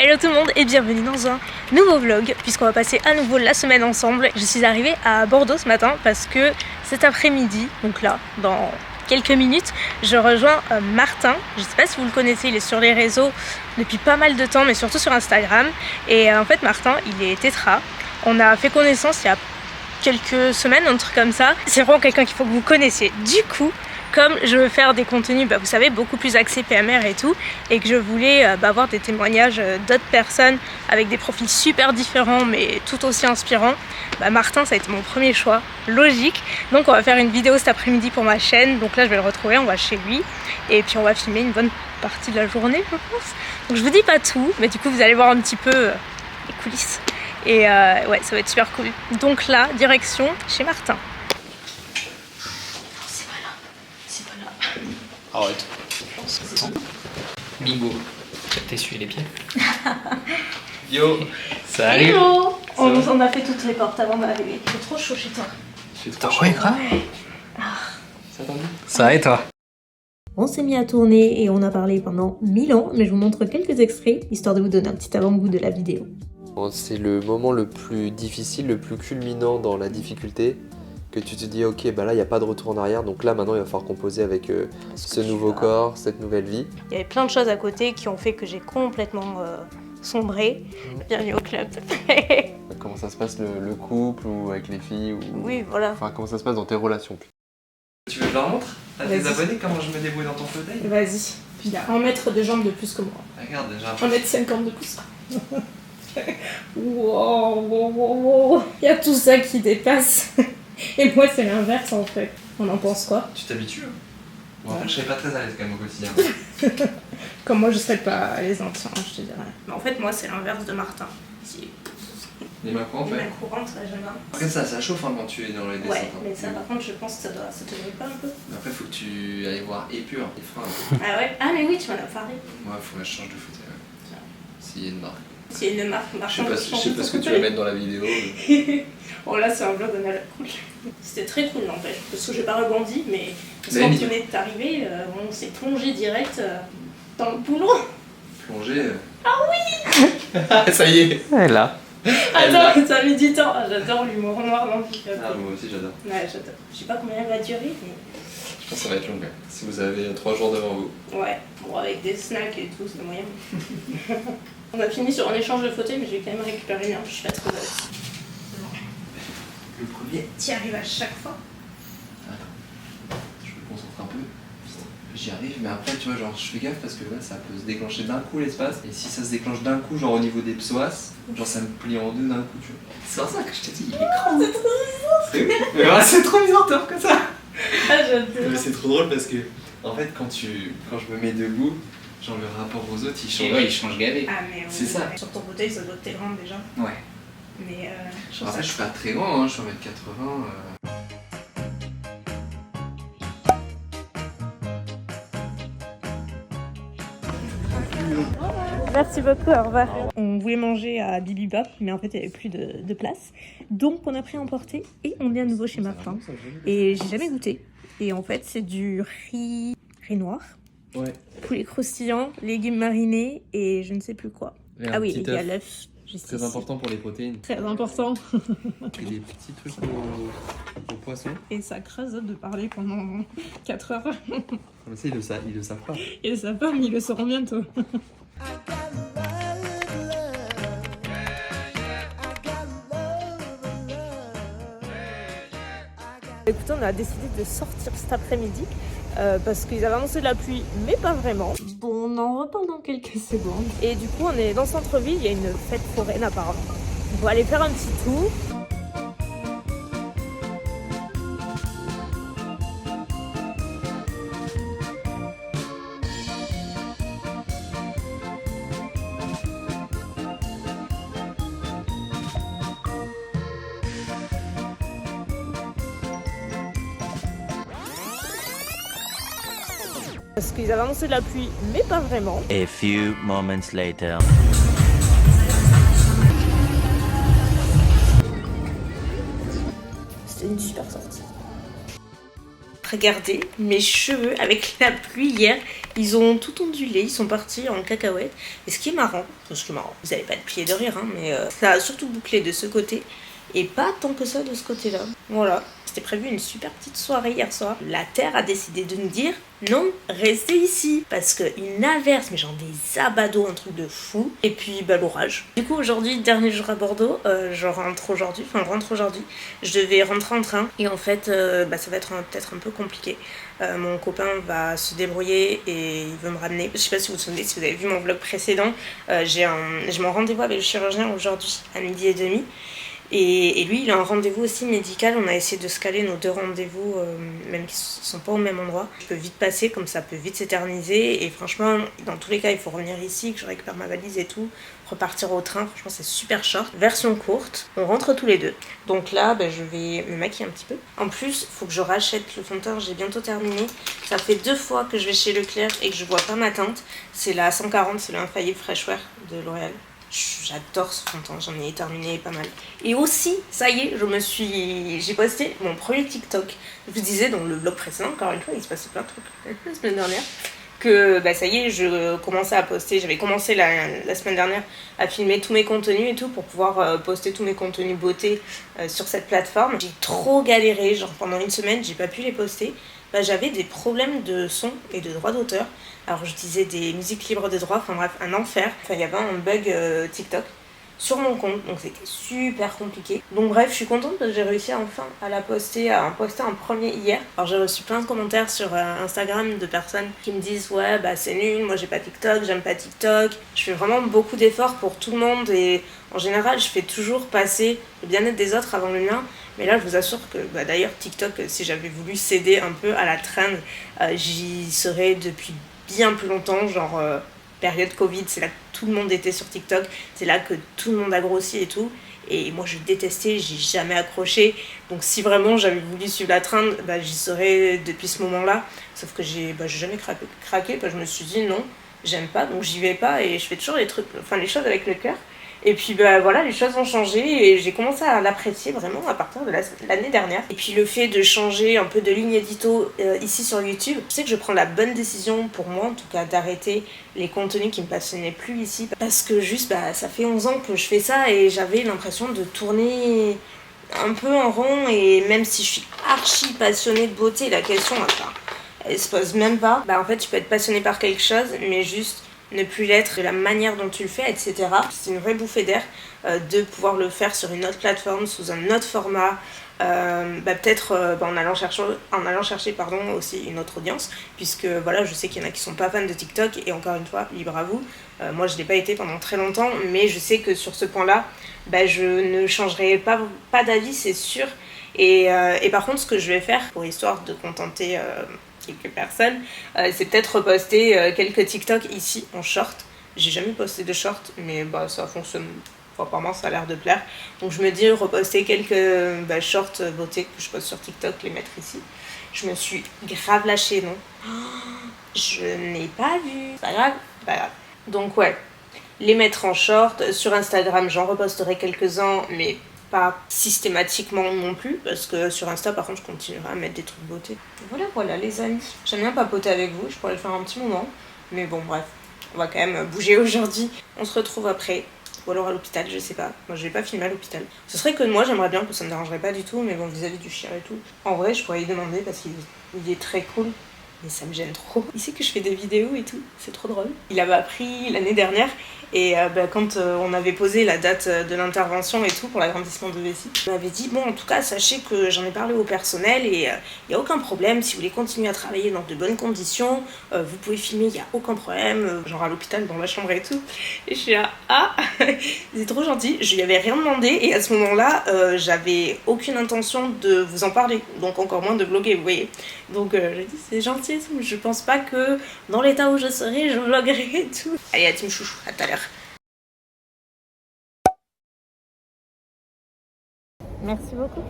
Hello tout le monde et bienvenue dans un nouveau vlog puisqu'on va passer à nouveau la semaine ensemble. Je suis arrivée à Bordeaux ce matin parce que cet après-midi, donc là, dans quelques minutes, je rejoins Martin. Je ne sais pas si vous le connaissez, il est sur les réseaux depuis pas mal de temps mais surtout sur Instagram. Et en fait Martin, il est tétra. On a fait connaissance il y a quelques semaines, un truc comme ça. C'est vraiment quelqu'un qu'il faut que vous connaissiez. Du coup, comme je veux faire des contenus, vous savez, beaucoup plus axés PMR et tout, et que je voulais avoir des témoignages d'autres personnes avec des profils super différents mais tout aussi inspirants, Martin, ça a été mon premier choix, logique. Donc on va faire une vidéo cet après-midi pour ma chaîne, donc là je vais le retrouver, on va chez lui, et puis on va filmer une bonne partie de la journée, je pense. Donc je vous dis pas tout, mais du coup vous allez voir un petit peu les coulisses, et ouais, ça va être super cool. Donc là, direction chez Martin. Arrête. Bingo. T'as essuyé les pieds. Yo. Salut. Hello. On a fait toutes les portes avant d'arriver. Il fait trop chaud chez toi. C'est trop chaud. Ouais, grave. Ça t'a dit ? Ça et toi ? On s'est mis à tourner et on a parlé pendant 1000 ans, mais je vous montre quelques extraits, histoire de vous donner un petit avant-goût de la vidéo. C'est le moment le plus difficile, le plus culminant dans la difficulté, que tu te dis ok, là il n'y a pas de retour en arrière, donc là maintenant il va falloir composer avec ce nouveau corps, cette nouvelle vie. Il y avait plein de choses à côté qui ont fait que j'ai complètement sombré. Bienvenue au club. Comment ça se passe le couple ou avec les filles ou... Oui, voilà. Enfin, comment ça se passe dans tes relations. Tu veux que je leur montre à tes abonnés comment je me débrouille dans ton fauteuil ? Vas-y. Puis il a 1 mètre de jambes de plus que moi. Regarde déjà. 1m50 de plus. Wow. Il y a tout ça qui dépasse. Et moi c'est l'inverse en fait. On en pense quoi? Tu t'habitues hein. Bon, après, je serais pas très à l'aise quand même au quotidien. Comme moi je serais pas à l'aise en train, je te dirais. Mais en fait moi c'est l'inverse de Martin. Les mains courantes, Les ouais. mains courantes, ça j'aime bien. Après ça chauffe hein, quand tu es dans les dessins. Ouais, mais ça par contre je pense que ça te brûle pas un peu. Après faut que tu ailles voir Épure, les freins. Ah ouais? Ah mais oui, tu m'en as parlé. Ouais, faut que je change de fauteuil. Ouais. S'il y a une marque. S'il y a une marque, Je sais pas ce que tu vas mettre dans la vidéo. Mais... Oh là c'est un vlog on a la cool. C'était très cool n'empêche, parce que j'ai pas rebondi, mais parce Ben, qu'on venait d'arriver, on s'est plongé direct dans le boulot. Plongé. Ah oui. Ça y est. Elle est là. Attends, ça a mis du temps. J'adore l'humour noir dans le film. Ah, moi aussi j'adore. Ouais, j'adore. Je sais pas combien elle va durer, mais... Je pense que ça va être long quand même. Si vous avez 3 jours devant vous. Ouais, bon avec des snacks et tout, c'est moyen. On a fini sur un échange de fauteuils, mais j'ai quand même récupéré un, je suis pas très heureuse. Le premier. T'y arrives à chaque fois? Attends, je me concentre un peu. J'y arrive, mais après, tu vois, genre, je fais gaffe parce que là, ça peut se déclencher d'un coup l'espace. Et si ça se déclenche d'un coup, genre au niveau des psoas, genre ça me plie en deux d'un coup, tu vois. C'est pour ça que je t'ai dit, il est grand. C'est trop bizarre. C'est oui. Mais ouais, c'est trop bizarre, t'as comme ça. Ah, j'adore. Mais c'est trop drôle parce que, en fait, quand je me mets debout, genre le rapport aux autres, il change. Et ouais, il change gavé. Ah, mais C'est ça. Sur ton fauteuil, ça doit être grand déjà. Ouais. Mais Après, je suis pas très grand, hein, je suis 1m80. Merci beaucoup, au revoir. On voulait manger à Bibibop, mais en fait il n'y avait plus de place. Donc on a pris à emporter et on est à nouveau chez Martin. Et j'ai jamais goûté. Et en fait c'est du riz noir, Ouais. poulet croustillant, légumes marinés et je ne sais plus quoi. Ah oui, il y a l'œuf. Très important pour les protéines. Très important. Et des petits trucs au poisson. Et ça creuse de parler pendant 4 heures. Mais ça, ils le savent pas. Ils le savent pas, mais ils le sauront bientôt. Écoutez, on a décidé de sortir cet après-midi parce qu'ils avaient annoncé de la pluie, mais pas vraiment. Bon, on en reparle dans quelques secondes. Et du coup, on est dans le centre-ville, il y a une fête foraine apparemment. On va aller faire un petit tour. Parce qu'ils avaient annoncé de la pluie, mais pas vraiment. A few moments later. C'était une super sortie. Regardez mes cheveux avec la pluie hier. Ils ont tout ondulé, ils sont partis en cacahuète. Et ce qui est marrant, vous n'allez pas être plié de rire, hein, mais ça a surtout bouclé de ce côté. Et pas tant que ça de ce côté-là. Voilà. C'était prévu une super petite soirée hier soir. La Terre a décidé de nous dire non, restez ici. Parce qu'une averse, mais genre des abados, un truc de fou. Et puis l'orage. Du coup aujourd'hui, dernier jour à Bordeaux, je rentre aujourd'hui. Je devais rentrer en train. Et en fait, ça va être peut-être un peu compliqué. Mon copain va se débrouiller et il veut me ramener. Je sais pas si vous vous souvenez, si vous avez vu mon vlog précédent, j'ai mon rendez-vous avec le chirurgien aujourd'hui à 12h30. Et lui, il a un rendez-vous aussi médical. On a essayé de se caler nos 2 rendez-vous, même qu'ils ne sont pas au même endroit. Je peux vite passer, comme ça peut vite s'éterniser. Et franchement, dans tous les cas, il faut revenir ici, que je récupère ma valise et tout. Repartir au train, franchement, c'est super short. Version courte, on rentre tous les deux. Donc là, je vais me maquiller un petit peu. En plus, il faut que je rachète le fond de teint. J'ai bientôt terminé. Ça fait 2 fois que je vais chez Leclerc et que je vois pas ma teinte. C'est la 140, c'est le Infaillible Freshwear de L'Oréal. J'adore ce fond de teint, j'en ai terminé pas mal. Et aussi, ça y est, j'ai posté mon premier TikTok. Je vous disais dans le vlog précédent, encore une fois, il se passait plein de trucs la semaine dernière, que ça y est, je commençais à poster. J'avais commencé la semaine dernière à filmer tous mes contenus et tout pour pouvoir poster tous mes contenus beauté sur cette plateforme. J'ai trop galéré, genre pendant une semaine, j'ai pas pu les poster. J'avais des problèmes de son et de droit d'auteur. Alors j'utilisais des musiques libres de droit, enfin bref, un enfer. Il y avait un bug TikTok sur mon compte, donc c'était super compliqué. Donc bref, je suis contente parce que j'ai réussi enfin à la poster, à en poster un premier hier. Alors j'ai reçu plein de commentaires sur Instagram de personnes qui me disent ouais c'est nul, moi j'ai pas TikTok, j'aime pas TikTok. Je fais vraiment beaucoup d'efforts pour tout le monde et en général je fais toujours passer le bien-être des autres avant le mien. Mais là, je vous assure que, d'ailleurs, TikTok, si j'avais voulu céder un peu à la trend, j'y serais depuis bien plus longtemps, genre période Covid, c'est là que tout le monde était sur TikTok, c'est là que tout le monde a grossi et tout. Et moi, je détestais, j'ai jamais accroché. Donc, si vraiment j'avais voulu suivre la trend, j'y serais depuis ce moment-là. Sauf que j'ai jamais craqué, je me suis dit non, j'aime pas, donc j'y vais pas et je fais toujours les choses avec le cœur. Et puis voilà, les choses ont changé et j'ai commencé à l'apprécier vraiment à partir de l'année dernière. Et puis le fait de changer un peu de ligne édito ici sur YouTube, je sais que je prends la bonne décision pour moi, en tout cas d'arrêter les contenus qui me passionnaient plus ici. Parce que juste, ça fait 11 ans que je fais ça et j'avais l'impression de tourner un peu en rond. Et même si je suis archi passionnée de beauté, la question, elle se pose même pas. En fait, tu peux être passionné par quelque chose, mais juste ne plus l'être de la manière dont tu le fais, etc. C'est une vraie bouffée d'air de pouvoir le faire sur une autre plateforme, sous un autre format, peut-être en allant chercher aussi une autre audience, puisque voilà, je sais qu'il y en a qui sont pas fans de TikTok, et encore une fois, libre à vous. Moi, je l'ai pas été pendant très longtemps, mais je sais que sur ce point-là, je ne changerai pas d'avis, c'est sûr. Et par contre, ce que je vais faire, pour histoire de contenter quelques personnes, c'est peut-être reposter quelques TikTok ici en short. J'ai jamais posté de short, mais ça fonctionne. Apparemment, ça a l'air de plaire. Donc je me dis reposter quelques shorts beauté que je poste sur TikTok, les mettre ici. Je me suis grave lâchée, non ? Je n'ai pas vu. Pas grave. Donc ouais, les mettre en short. Sur Instagram, j'en reposterai quelques-uns, mais pas systématiquement non plus, parce que sur Insta par contre je continuerai à mettre des trucs beauté. Voilà les amis, j'aime bien papoter avec vous, je pourrais le faire un petit moment, mais bon bref, on va quand même bouger aujourd'hui. On se retrouve après, ou alors à l'hôpital, je sais pas. Moi je vais pas filmer à l'hôpital. Ce serait que moi j'aimerais bien, que ça me dérangerait pas du tout, mais bon vis-à-vis du chien et tout, en vrai je pourrais lui demander parce qu'il est très cool. Mais ça me gêne trop. Il sait que je fais des vidéos et tout, c'est trop drôle. Il avait appris l'année dernière et quand on avait posé la date de l'intervention et tout pour l'agrandissement de vessie, il m'avait dit bon en tout cas sachez que j'en ai parlé au personnel et il n'y a aucun problème, si vous voulez continuer à travailler dans de bonnes conditions, vous pouvez filmer, il n'y a aucun problème, genre à l'hôpital, dans ma chambre et tout. Et je suis là, c'est trop gentil, je lui avais rien demandé et à ce moment-là, j'avais aucune intention de vous en parler, donc encore moins de vlogger, vous voyez. Donc j'ai dit c'est gentil, je pense pas que dans l'état où je serai, je vloggerai et tout. Allez, à team chouchou, à tout à l'heure. Merci beaucoup.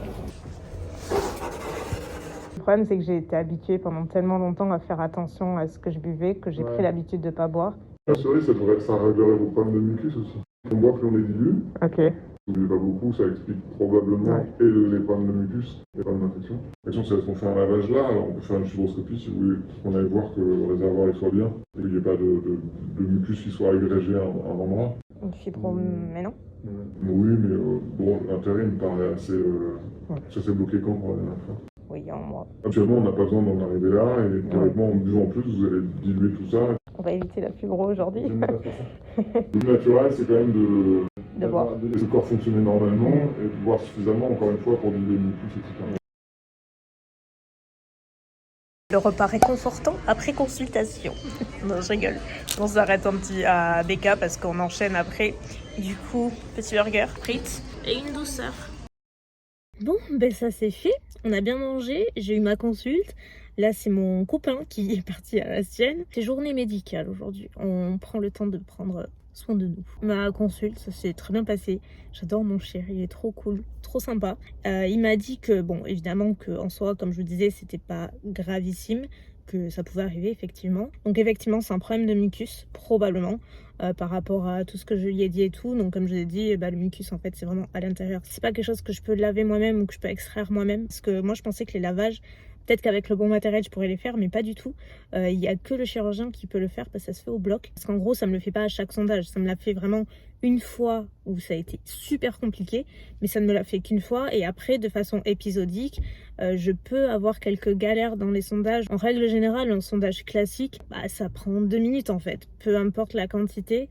Le problème, c'est que j'ai été habituée pendant tellement longtemps à faire attention à ce que je buvais que j'ai pris l'habitude de pas boire. C'est vrai, ça réglerait vos problèmes de mucus aussi. On boit plus on est dilué. Ok. Vous buvez pas beaucoup, ça explique probablement et les problèmes de mucus et les problèmes d'infection. L'action, c'est qu'on fait un lavage là, alors on peut faire une fibroscopie si vous voulez, qu'on aille voir que le réservoir il soit bien et qu'il n'y ait pas de mucus qui soit agrégé à un endroit. Une fibro, mais non. Oui, mais bon, l'intérêt me paraît assez. Ça s'est bloqué quand pour la dernière fois? Oui, en moi. Actuellement, on n'a pas besoin d'en arriver là, et théoriquement, en buvant plus, vous allez diluer tout ça. On va éviter la fibro aujourd'hui. Le plus naturel, c'est quand même De boire. de laisser le corps fonctionner normalement et de boire suffisamment, encore une fois, pour diluer le mucus, etc. Le repas réconfortant après consultation. Non, je rigole. On s'arrête un petit à BK parce qu'on enchaîne après. Du coup, petit burger, frites et une douceur. Bon, ben ça c'est fait. On a bien mangé, j'ai eu ma consulte. Là, c'est mon copain qui est parti à la sienne. C'est journée médicale aujourd'hui. On prend le temps de prendre soin de nous. Ma consulte, ça s'est très bien passé. J'adore mon chien, il est trop cool, trop sympa. Il m'a dit que, bon, évidemment qu'en soi, comme je vous disais, c'était pas gravissime, que ça pouvait arriver effectivement. Donc effectivement, c'est un problème de mucus, probablement, par rapport à tout ce que je lui ai dit et tout. Donc comme je l'ai dit, le mucus, en fait, c'est vraiment à l'intérieur. C'est pas quelque chose que je peux laver moi-même ou que je peux extraire moi-même. Parce que moi, je pensais que les lavages, peut-être qu'avec le bon matériel, je pourrais les faire, mais pas du tout. Il n'y a que le chirurgien qui peut le faire parce que ça se fait au bloc. Parce qu'en gros, ça me le fait pas à chaque sondage. Ça me l'a fait vraiment une fois où ça a été super compliqué, mais ça ne me l'a fait qu'une fois. Et après, de façon épisodique, je peux avoir quelques galères dans les sondages. En règle générale, un sondage classique, ça prend 2 minutes en fait. Peu importe la quantité,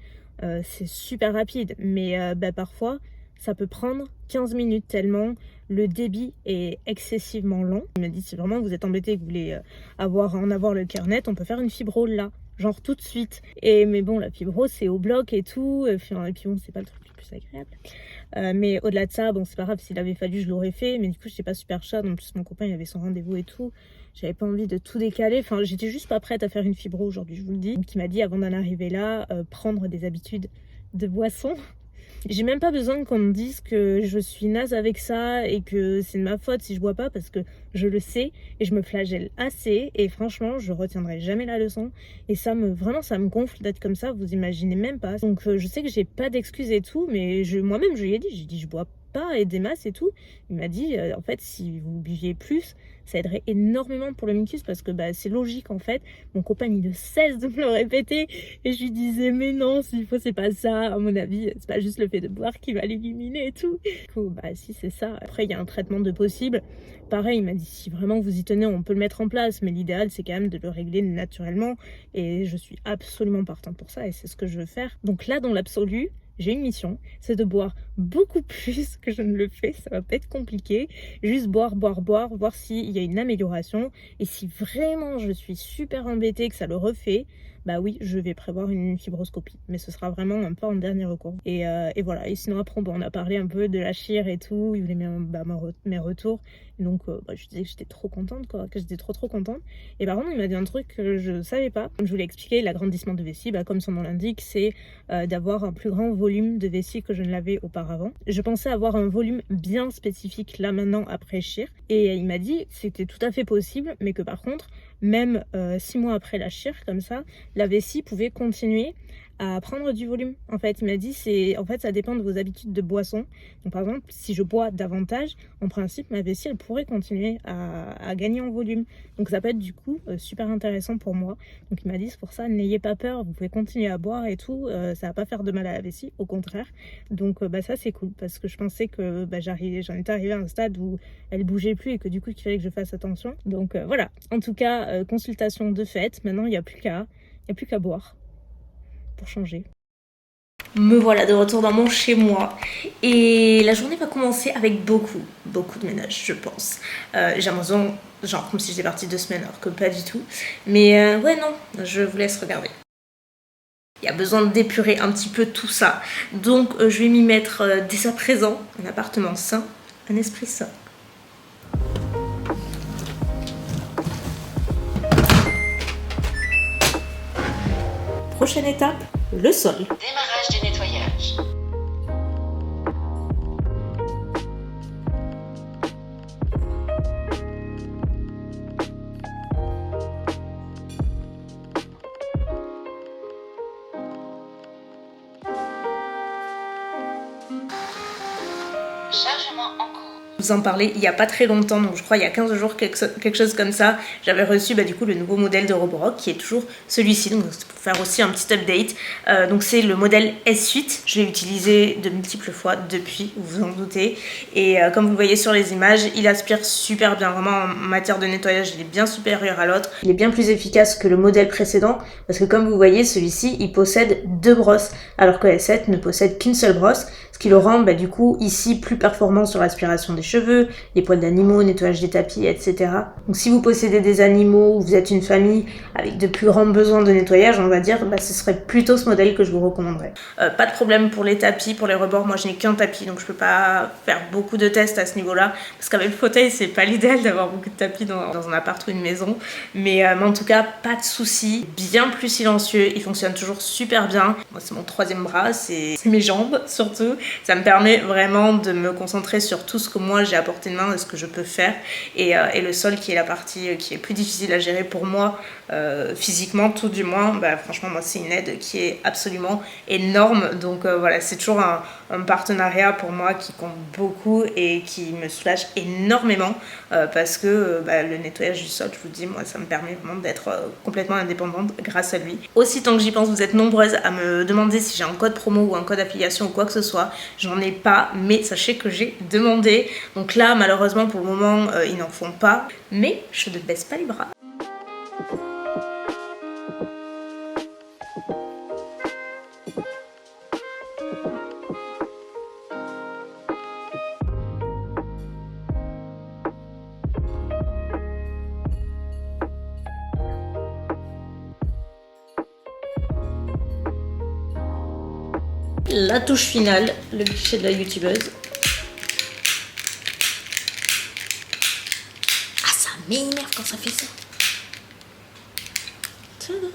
c'est super rapide. Mais parfois, ça peut prendre 15 minutes tellement le débit est excessivement long. Il m'a dit si vraiment vous êtes embêté et que vous voulez en avoir le cœur net, on peut faire une fibro là, genre tout de suite. Mais bon, la fibro c'est au bloc et tout, et puis bon, c'est pas le truc le plus agréable. Mais au-delà de ça, bon c'est pas grave, s'il avait fallu je l'aurais fait, mais du coup j'étais pas super chaude, en plus mon copain il avait son rendez-vous et tout. J'avais pas envie de tout décaler, enfin j'étais juste pas prête à faire une fibro aujourd'hui, je vous le dis. Donc il m'a dit avant d'en arriver là, prendre des habitudes de boisson. J'ai même pas besoin qu'on me dise que je suis naze avec ça et que c'est de ma faute si je bois pas parce que je le sais et je me flagelle assez et franchement je retiendrai jamais la leçon et ça me gonfle d'être comme ça, vous imaginez même pas. Donc je sais que j'ai pas d'excuses et tout, mais moi-même je lui ai dit, j'ai dit je bois pas et des masses et tout. Il m'a dit en fait si vous buviez plus ça aiderait énormément pour le mucus parce que c'est logique en fait. Mon copain il ne cesse de me le répéter et je lui disais mais non s'il faut c'est pas ça, à mon avis c'est pas juste le fait de boire qui va l'éliminer et tout. Du coup si c'est ça. Après il y a un traitement de possible. Pareil il m'a dit si vraiment vous y tenez on peut le mettre en place mais l'idéal c'est quand même de le régler naturellement et je suis absolument partante pour ça et c'est ce que je veux faire. Donc là dans l'absolu j'ai une mission, c'est de boire beaucoup plus que je ne le fais, ça va pas être compliqué. Juste boire, voir s'il y a une amélioration. Et si vraiment je suis super embêtée que ça le refait, oui, je vais prévoir une fibroscopie. Mais ce sera vraiment un peu en dernier recours. Et voilà, et sinon après, on a parlé un peu de la chire et tout, il voulait mes retours. Et donc, je disais que j'étais trop contente, quoi, que j'étais trop contente. Et par contre, il m'a dit un truc que je savais pas. Comme je vous l'ai expliqué, l'agrandissement de vessie, comme son nom l'indique, c'est d'avoir un plus grand volume de vessie que je ne l'avais auparavant. Je pensais avoir un volume bien spécifique là maintenant après chire. Et il m'a dit que c'était tout à fait possible, mais que par contre, même 6 mois après la chire, comme ça, la vessie pouvait continuer à prendre du volume. En fait, il m'a dit, ça dépend de vos habitudes de boisson. Donc, par exemple, si je bois davantage, en principe, ma vessie, elle pourrait continuer à gagner en volume. Donc, ça peut être du coup super intéressant pour moi. Donc, il m'a dit, c'est pour ça, n'ayez pas peur, vous pouvez continuer à boire et tout. Ça va pas faire de mal à la vessie, au contraire. Donc, ça, c'est cool parce que je pensais que j'en étais arrivée à un stade où elle bougeait plus et que du coup, il fallait que je fasse attention. Donc, voilà. En tout cas, consultation de fait. Maintenant, il n'y a plus qu'à boire pour changer. Me voilà de retour dans mon chez moi et la journée va commencer avec beaucoup de ménage, je pense. J'ai l'impression, genre comme si j'étais partie 2 semaines alors que pas du tout. Mais ouais non, je vous laisse regarder. Il y a besoin d'épurer un petit peu tout ça. Donc je vais m'y mettre dès à présent. Un appartement sain, un esprit sain. Prochaine étape, le sol. Démarrage du nettoyage. Chargement en cours. Vous en parlez il y a pas très longtemps, donc je crois il y a 15 jours, quelque chose comme ça. J'avais reçu du coup le nouveau modèle de Roborock qui est toujours celui-ci, donc c'est pour faire aussi un petit update. Donc c'est le modèle S8, je l'ai utilisé de multiples fois depuis, vous vous en doutez. Et comme vous le voyez sur les images, il aspire super bien, vraiment en matière de nettoyage il est bien supérieur à l'autre. Il est bien plus efficace que le modèle précédent, parce que comme vous voyez celui-ci il possède 2 brosses, alors que S7 ne possède qu'une seule brosse. Ce qui le rend du coup ici plus performant sur l'aspiration des cheveux, les poils d'animaux, nettoyage des tapis, etc. Donc si vous possédez des animaux ou vous êtes une famille avec de plus grands besoins de nettoyage, on va dire, ce serait plutôt ce modèle que je vous recommanderais. Pas de problème pour les tapis, pour les rebords, moi je n'ai qu'un tapis donc je peux pas faire beaucoup de tests à ce niveau-là, parce qu'avec le fauteuil c'est pas l'idéal d'avoir beaucoup de tapis dans un appart ou une maison, mais en tout cas pas de soucis, bien plus silencieux, il fonctionne toujours super bien. Moi c'est mon 3e bras, c'est mes jambes surtout. Ça me permet vraiment de me concentrer sur tout ce que moi j'ai à portée de main et ce que je peux faire. Et le sol qui est la partie qui est plus difficile à gérer pour moi, physiquement tout du moins, franchement moi c'est une aide qui est absolument énorme. Donc voilà, c'est toujours un partenariat pour moi qui compte beaucoup et qui me soulage énormément parce que le nettoyage du sol, je vous dis, moi ça me permet vraiment d'être complètement indépendante grâce à lui. Aussi, tant que j'y pense, vous êtes nombreuses à me demander si j'ai un code promo ou un code affiliation ou quoi que ce soit. J'en ai pas, mais sachez que j'ai demandé. Donc là, malheureusement, pour le moment, ils n'en font pas. Mais je ne baisse pas les bras. La touche finale, le cliché de la youtubeuse. Ah, ça m'énerve quand ça fait ça. Tadam.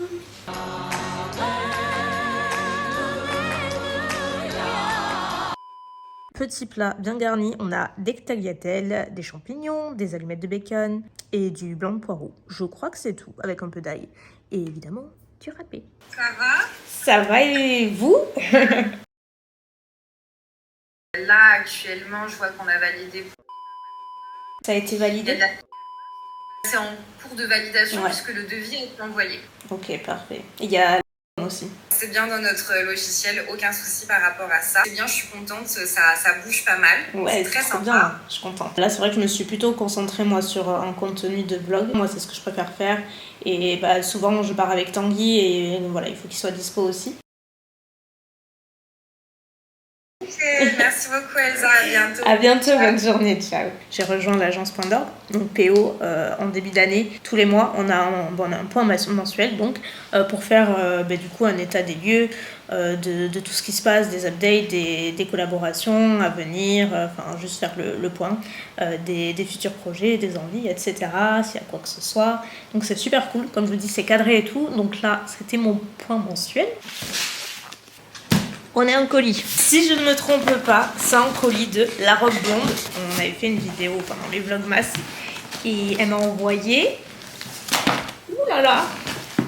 Petit plat bien garni, on a des tagliatelles, des champignons, des allumettes de bacon et du blanc de poireau. Je crois que c'est tout, avec un peu d'ail. Et évidemment, du râpé. Ça va? Ça va et vous? Là, actuellement, je vois qu'on a validé. Ça a été validé? C'est en cours de validation Ouais. puisque le devis a été envoyé. Ok, parfait. Il y a aussi. C'est bien dans notre logiciel, aucun souci par rapport à ça. C'est bien, je suis contente, ça bouge pas mal. Ouais, c'est très sympa. bien, je suis contente. Là, c'est vrai que je me suis plutôt concentrée, moi, sur un contenu de vlog. Moi, c'est ce que je préfère faire. Et souvent, je pars avec Tanguy et voilà, il faut qu'il soit dispo aussi. Ok, merci beaucoup Elsa, à bientôt. À bientôt, bonne journée, ciao. J'ai rejoint l'agence Point d'Orgue, donc PO, en début d'année. Tous les mois, on a un point mensuel donc, pour faire du coup un état des lieux, de tout ce qui se passe, des updates, des collaborations à venir, juste faire le point, des futurs projets, des envies, etc. S'il y a quoi que ce soit. Donc c'est super cool, comme je vous dis, c'est cadré et tout. Donc là, c'était mon point mensuel. On est un colis. Si je ne me trompe pas, c'est un colis de La Robe Blonde. On avait fait une vidéo pendant les vlogmas et elle m'a envoyé, ouh là là,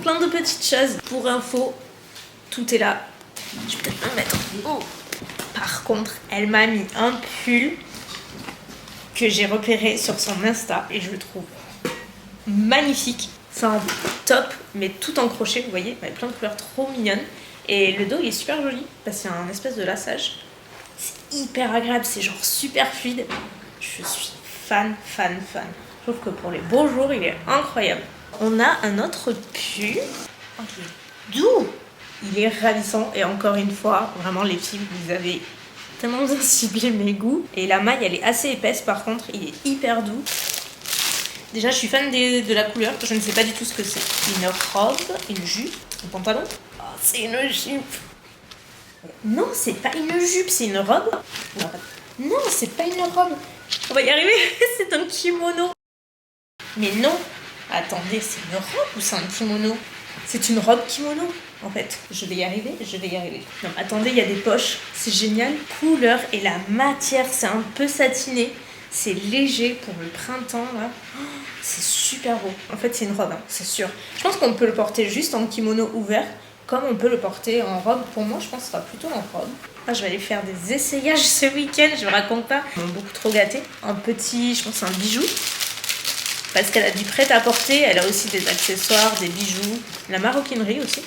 plein de petites choses. Pour info, tout est là. Je peux peut-être le mettre. Oh. Par contre, elle m'a mis un pull que j'ai repéré sur son Insta et je le trouve magnifique. C'est un top, mais tout en crochet, vous voyez, avec plein de couleurs trop mignonnes. Et le dos il est super joli parce qu'il y a un espèce de lassage. C'est hyper agréable, c'est genre super fluide. Je suis fan. Je trouve que pour les beaux jours, il est incroyable. On a un autre pull. Oh, il est doux. Il est ravissant et encore une fois, vraiment les filles, vous avez tellement bien ciblé mes goûts. Et la maille, elle est assez épaisse par contre, il est hyper doux. Déjà, je suis fan de la couleur. Je ne sais pas du tout ce que c'est. Une robe, une jupe, un pantalon. C'est une jupe. Non, c'est pas une jupe, c'est une robe. Non, c'est pas une robe. On va y arriver, c'est un kimono. Mais non, attendez, c'est une robe ou c'est un kimono? C'est une robe kimono, en fait. Je vais y arriver. Non, attendez, il y a des poches, c'est génial. Couleur et la matière, c'est un peu satiné. C'est léger pour le printemps, là. Oh, c'est super beau. En fait, c'est une robe, hein, c'est sûr. Je pense qu'on peut le porter juste en kimono ouvert, comme on peut le porter en robe. Pour moi, je pense que ce sera plutôt en robe. Ah, je vais aller faire des essayages ce week-end, je vous raconte pas. Ils m'ont beaucoup trop gâté. Un petit, je pense un bijou. Parce qu'elle a du prêt-à-porter, elle a aussi des accessoires, des bijoux, la maroquinerie aussi.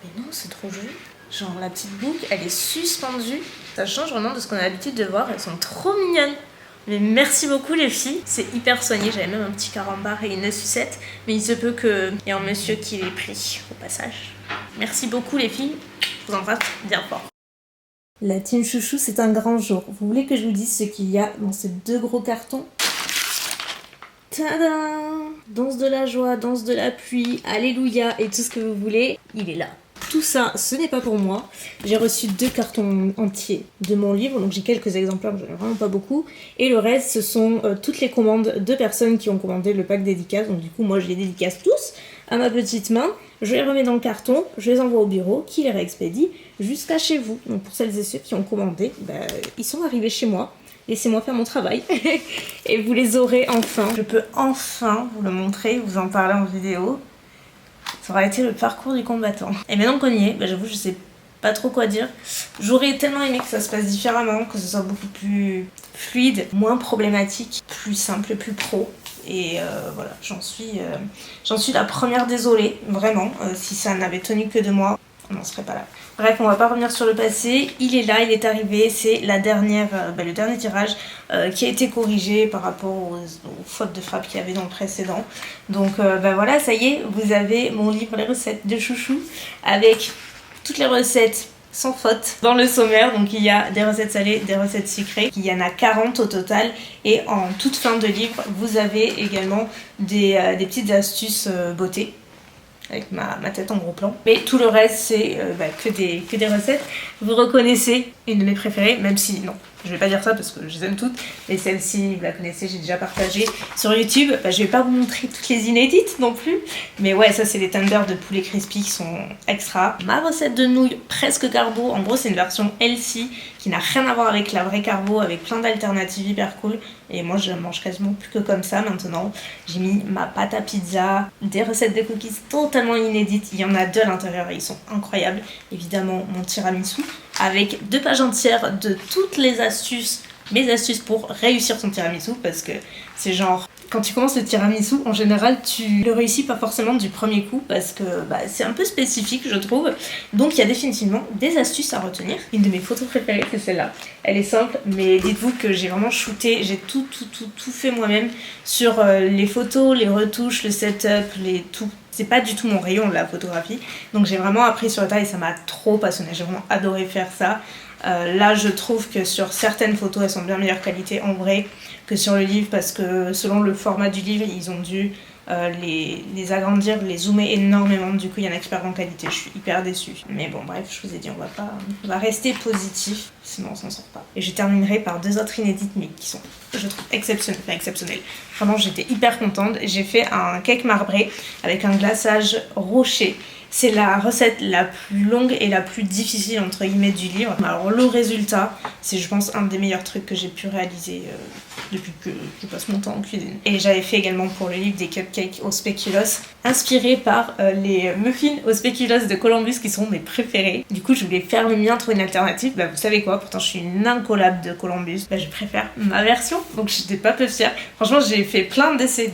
Mais non, c'est trop joli. Genre la petite boucle, elle est suspendue. Ça change vraiment de ce qu'on a l'habitude de voir, elles sont trop mignonnes. Mais merci beaucoup les filles, c'est hyper soigné, j'avais même un petit carambar et une sucette, mais il se peut qu'il y ait un monsieur qui l'ait pris au passage. Merci beaucoup les filles, je vous embrasse bien fort. La team chouchou, c'est un grand jour. Vous voulez que je vous dise ce qu'il y a dans ces 2 gros cartons? Tadam! Danse de la joie, danse de la pluie, alléluia et tout ce que vous voulez, il est là. Tout ça, ce n'est pas pour moi. J'ai reçu 2 cartons entiers de mon livre, donc j'ai quelques exemplaires, j'en ai vraiment pas beaucoup. Et le reste, ce sont toutes les commandes de personnes qui ont commandé le pack dédicace. Donc du coup, moi je les dédicace tous à ma petite main. Je les remets dans le carton, je les envoie au bureau, qui les réexpédie jusqu'à chez vous. Donc pour celles et ceux qui ont commandé, ils sont arrivés chez moi. Laissez-moi faire mon travail et vous les aurez enfin. Je peux enfin vous le montrer, vous en parler en vidéo. Ça aura été le parcours du combattant. Et maintenant qu'on y est, j'avoue, je sais pas trop quoi dire. J'aurais tellement aimé que ça se passe différemment, que ce soit beaucoup plus fluide, moins problématique, plus simple, plus pro. Et voilà, j'en suis la première désolée, vraiment. Si ça n'avait tenu que de moi, on n'en serait pas là. Bref, on va pas revenir sur le passé. Il est là, il est arrivé. C'est le dernier tirage qui a été corrigé par rapport aux fautes de frappe qu'il y avait dans le précédent. Donc voilà, ça y est, vous avez mon livre Les recettes de chouchou avec toutes les recettes sans faute dans le sommaire. Donc il y a des recettes salées, des recettes sucrées. Il y en a 40 au total. Et en toute fin de livre, vous avez également des petites astuces beauté. Avec ma tête en gros plan. Mais tout le reste, c'est que des recettes. Vous reconnaissez une de mes préférées, même si, non, je vais pas dire ça parce que je les aime toutes. Mais celle-ci, vous la connaissez, j'ai déjà partagé sur YouTube. Je vais pas vous montrer toutes les inédites non plus. Mais ouais, ça, c'est les tenders de poulet crispy qui sont extra. Ma recette de nouilles presque carbo. En gros, c'est une version healthy qui n'a rien à voir avec la vraie carbo, avec plein d'alternatives hyper cool. Et moi, je la mange quasiment plus que comme ça maintenant. J'ai mis ma pâte à pizza, des recettes de cookies totalement inédites. Il y en a 2 à l'intérieur et ils sont incroyables. Évidemment, mon tiramisu avec 2 pages entières de toutes les astuces, mes astuces pour réussir son tiramisu, parce que c'est genre, quand tu commences le tiramisu, en général, tu le réussis pas forcément du premier coup, parce que c'est un peu spécifique, je trouve. Donc il y a définitivement des astuces à retenir. Une de mes photos préférées, c'est celle-là. Elle est simple, mais dites-vous que j'ai vraiment shooté, j'ai tout fait moi-même sur les photos, les retouches, le setup, tout. C'est pas du tout mon rayon, la photographie. Donc j'ai vraiment appris sur le tas et ça m'a trop passionné. J'ai vraiment adoré faire ça. Là, je trouve que sur certaines photos, elles sont de bien meilleure qualité en vrai que sur le livre, parce que selon le format du livre, ils ont dû les agrandir, les zoomer énormément. Du coup, il y en a qui perdent en qualité. Je suis hyper déçue. Mais bon, bref, je vous ai dit, on va rester positif, sinon on s'en sort pas. Et je terminerai par 2 autres inédites, mais qui sont, je trouve, exceptionnelles. Vraiment, j'étais hyper contente. J'ai fait un cake marbré avec un glaçage rocher. C'est la recette la plus longue et la plus difficile entre guillemets du livre. Alors le résultat, c'est je pense un des meilleurs trucs que j'ai pu réaliser depuis que je passe mon temps en cuisine. Et j'avais fait également pour le livre des cupcakes au spéculoos, inspirés par les muffins au spéculoos de Columbus qui sont mes préférés. Du coup je voulais faire le mien, trouver une alternative. Vous savez quoi, pourtant je suis une incollable de Columbus. Je préfère ma version, donc j'étais pas peu fière. Franchement j'ai fait plein d'essais,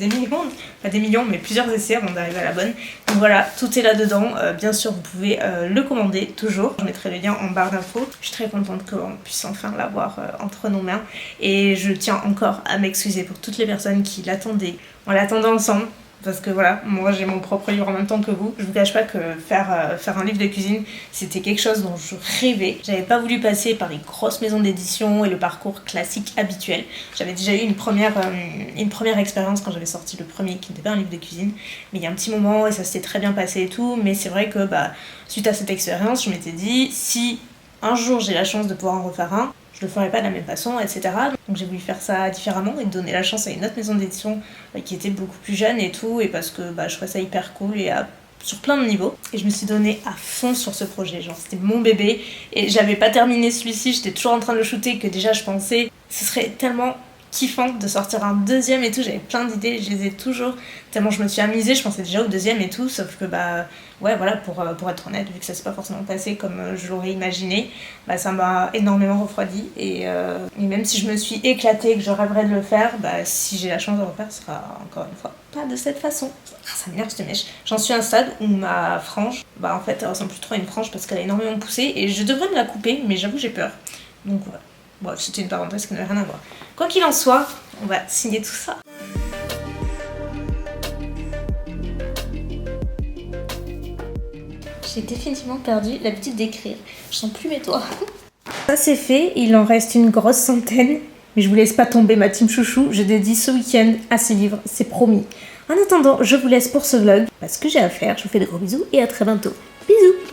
pas des millions mais plusieurs essais avant d'arriver à la bonne. Donc voilà, tout est là-dedans. Bien sûr vous pouvez le commander toujours. Je mettrai le lien en barre d'infos. Je suis très contente qu'on puisse enfin l'avoir entre nos mains. Et je tiens encore à m'excuser pour toutes les personnes qui l'attendaient. On l'attendait ensemble. Parce que voilà, moi j'ai mon propre livre en même temps que vous. Je vous cache pas que faire un livre de cuisine, c'était quelque chose dont je rêvais. J'avais pas voulu passer par les grosses maisons d'édition et le parcours classique habituel. J'avais déjà eu une première expérience quand j'avais sorti le premier qui n'était pas un livre de cuisine. Mais il y a un petit moment et ça s'était très bien passé et tout. Mais c'est vrai que suite à cette expérience, je m'étais dit, si un jour j'ai la chance de pouvoir en refaire un, je le ferai pas de la même façon, etc. Donc j'ai voulu faire ça différemment et donner la chance à une autre maison d'édition qui était beaucoup plus jeune et tout, et parce que je trouvais ça hyper cool et sur plein de niveaux. Et je me suis donnée à fond sur ce projet, genre c'était mon bébé, et j'avais pas terminé celui-ci, j'étais toujours en train de le shooter, que déjà je pensais ce serait tellement kiffant de sortir un deuxième et tout, j'avais plein d'idées, je les ai toujours, tellement je me suis amusée, je pensais déjà au deuxième et tout, sauf que ouais voilà, pour être honnête, vu que ça s'est pas forcément passé comme je l'aurais imaginé, ça m'a énormément refroidi, et même si je me suis éclatée et que je rêverais de le faire, si j'ai la chance de le refaire, ce sera encore une fois pas de cette façon. Ça m'énerve cette mèche. J'en suis à un stade où ma frange, en fait elle ressemble plus trop à une frange parce qu'elle a énormément poussé, et je devrais me la couper, mais j'avoue j'ai peur, donc voilà. Bon, c'était une parenthèse qui n'avait rien à voir. Quoi qu'il en soit, on va signer tout ça. J'ai définitivement perdu l'habitude d'écrire. Je sens plus mes doigts. Ça c'est fait, il en reste une grosse centaine. Mais je vous laisse pas tomber ma team chouchou. Je dédie ce week-end à ces livres, c'est promis. En attendant, je vous laisse pour ce vlog. Parce que j'ai à faire, je vous fais de gros bisous et à très bientôt. Bisous!